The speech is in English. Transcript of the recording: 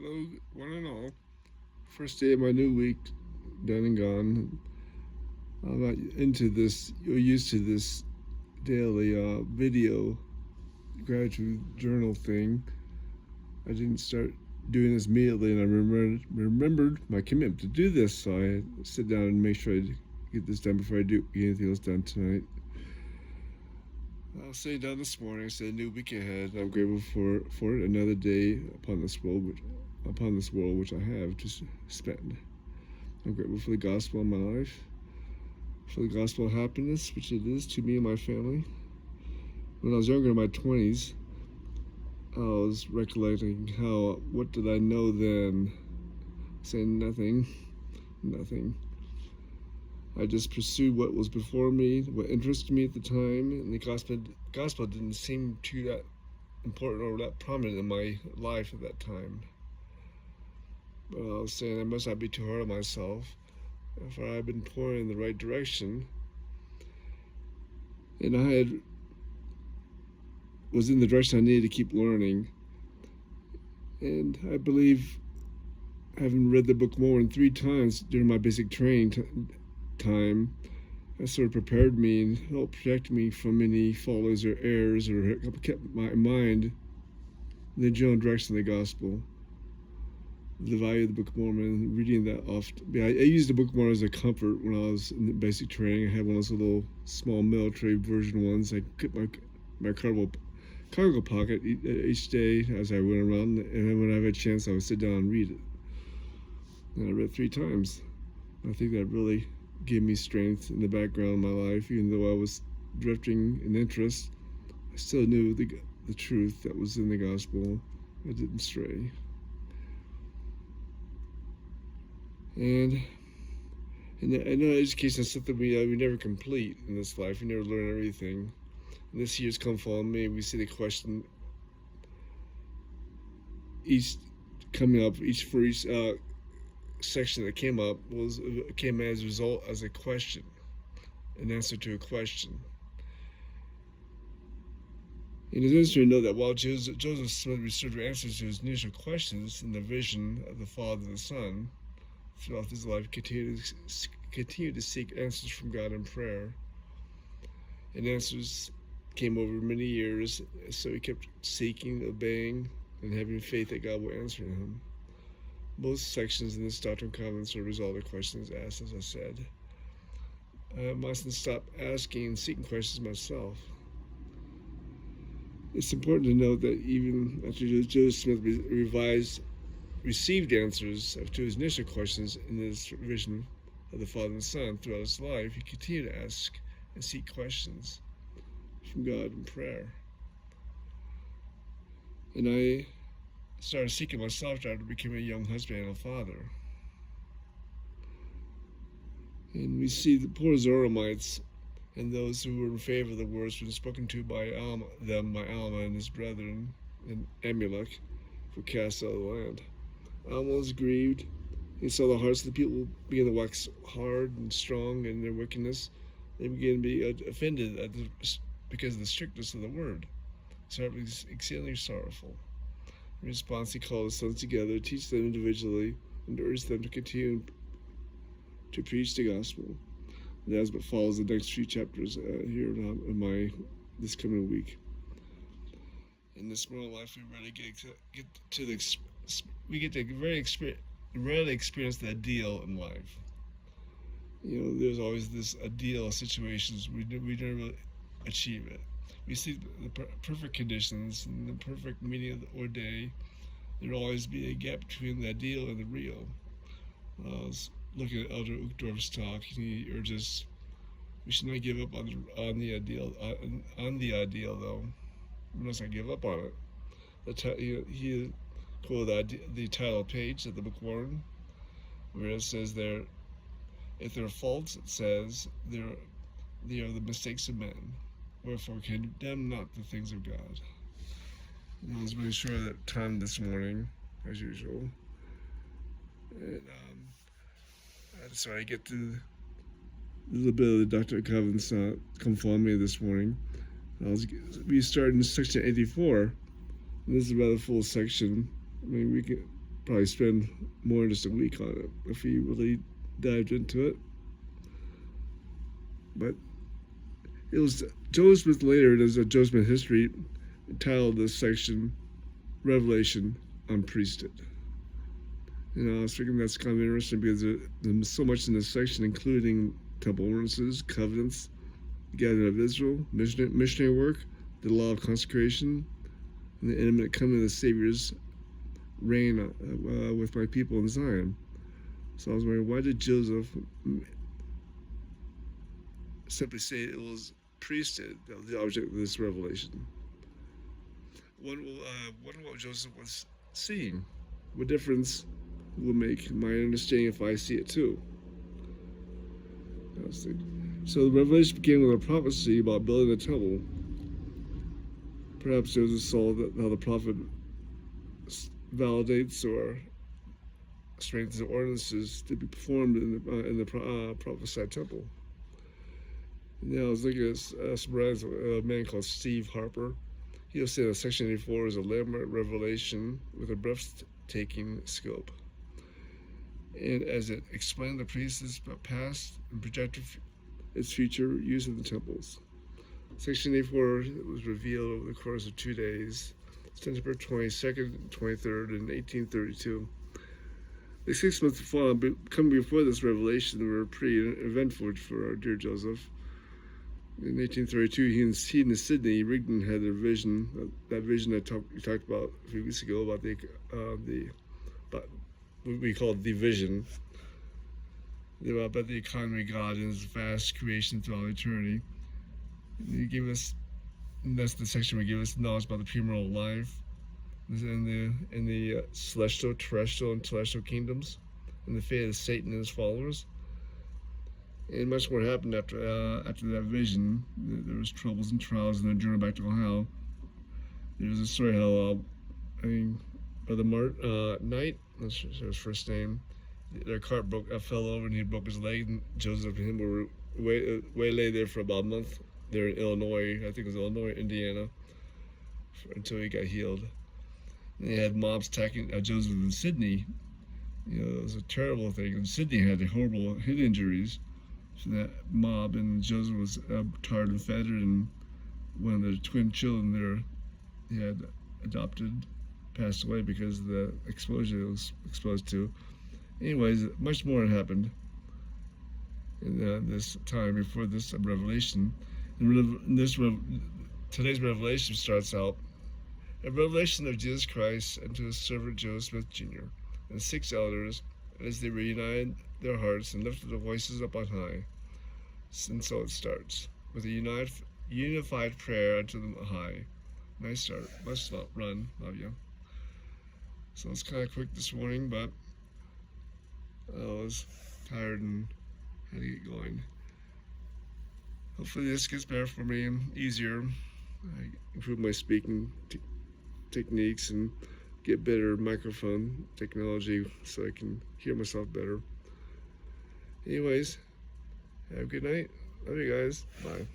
Hello, one and all. First day of my new week, done and gone. I'm not into this, or used to this daily video gratitude journal thing. I didn't start doing this immediately, and I remembered my commitment to do this, so I sit down and make sure I get this done before I do get anything else done tonight. I was sitting down this morning. I said, "A new week ahead. I'm grateful for it. Another day upon this world which I have to spend. I'm grateful for the gospel in my life, for the gospel of happiness, which it is to me and my family. When I was younger, in my 20s, I was recollecting what did I know then? Saying nothing, nothing. I just pursued what was before me, what interested me at the time, and the gospel didn't seem too that important or that prominent in my life at that time. But I was saying I must not be too hard on myself, for I had been pointing in the right direction, and was in the direction I needed to keep learning. And I believe, having read the book more than 3 times during my basic training time, that sort of prepared me and helped protect me from any faults or errors, or kept my mind in the general direction of the gospel. The value of the Book of Mormon, reading that often. I used the Book of Mormon as a comfort when I was in the basic training. I had one of those little small military version ones. I kept my cargo pocket each day as I went around, and then when I had a chance, I would sit down and read it. And I read 3 times. I think that really gave me strength in the background of my life. Even though I was drifting in interest, I still knew the truth that was in the gospel. I didn't stray. And I know education is something we never complete in this life. We never learn everything. And this year's come fall me. We see the question coming up for each section that came up came as a result as a question, an answer to a question. And it's interesting to know that while Joseph Smith received answers to his initial questions in the vision of the Father and the Son, throughout his life, continued to seek answers from God in prayer. And answers came over many years, so he kept seeking, obeying, and having faith that God will answer him. Most sections in this Doctrine and Covenants are resolved the questions asked, as I said. I mustn't stop asking and seeking questions myself. It's important to note that even after Joseph Smith received answers to his initial questions in his vision of the Father and Son throughout his life, he continued to ask and seek questions from God in prayer. And I started seeking myself after becoming a young husband and a father. And we see the poor Zoramites and those who were in favor of the words when spoken to by Alma and his brethren, and Amulek, were cast out of the land. Alma was grieved. He saw the hearts of the people begin to wax hard and strong in their wickedness. They began to be offended because of the strictness of the word. So it was exceedingly sorrowful. In response, he called his sons together, teach them individually, and urge them to continue to preach the gospel. And that's what follows the next few chapters here in this coming week. In this mortal life, we really rarely experience the ideal in life. There's always this ideal situations we never really achieve it. We see the perfect conditions and the perfect meeting or day. There'll always be a gap between the ideal and the real. I was looking at Elder Uchtdorf's talk, and he urges we should not give up on the ideal. On the ideal, though, we must not give up on it. He quoted the title page of the Book of Mormon, where it says there, if there are faults, it says they are the mistakes of men. Wherefore condemn not the things of God. And I was really sure of that time this morning, as usual. And so I get to a little bit of the Doctrine and Covenants come follow me this morning. We start in section 84. And this is a rather full section. I mean, probably spend more than just a week on it if he really dived into it. But it was Joseph Smith later, there's a Joseph Smith history, entitled this section Revelation on Priesthood. I was thinking that's kind of interesting because there's so much in this section, including temple ordinances, covenants, the gathering of Israel, missionary work, the law of consecration, and the imminent coming of the Savior's reign with my people in Zion. So I was wondering, why did Joseph simply say it was priesthood, the object of this revelation? Wonder what Joseph was seeing. What difference will make my understanding if I see it too? So the revelation began with a prophecy about building a temple. Perhaps Joseph saw how the prophet validates or strengthens the ordinances to be performed in the prophesied temple. I was looking at some writings of a man called Steve Harper. He'll say that Section 84 is a landmark revelation with a breathtaking scope. And as it explained the priest's past and projected its future use of the temples. Section 84 was revealed over the course of 2 days, September 22nd and 23rd in 1832. The 6 months coming before this revelation were pretty eventful for our dear Joseph. In 1832, he and Sidney Rigdon had their vision, that vision that we talked about a few weeks ago about about what we call the vision, about the economy of God and His vast creation throughout eternity. He gave us, and that's the section where he gave us knowledge about the premortal life in the celestial, terrestrial, and telestial kingdoms, and the fate of Satan and his followers. And much more happened after that vision. There was troubles and trials in their journey back to Ohio. There was a story how, Brother Knight, that's his first name, their cart fell over and he broke his leg, and Joseph and him were waylaid there for about a month. There in Illinois, I think it was Illinois, Indiana, until he got healed. And they had mobs attacking Joseph and Sidney. It was a terrible thing. And Sidney had horrible head injuries from that mob, and Joseph was tarred and feathered, and one of their twin children there he had adopted passed away because of the exposure it was exposed to. Anyways, much more had happened in this time before this revelation. And today's revelation starts out a revelation of Jesus Christ and to his servant Joseph Smith Jr. and 6 elders, as they reunited their hearts and lifted their voices up on high. And so it starts with a unified prayer unto the high. Nice start. Much run. Love you. So it's kind of quick this morning, but I was tired and had to get going. Hopefully this gets better for me and easier. I improve my speaking techniques and get better microphone technology so I can hear myself better. Anyways, have a good night. Love you guys. Bye.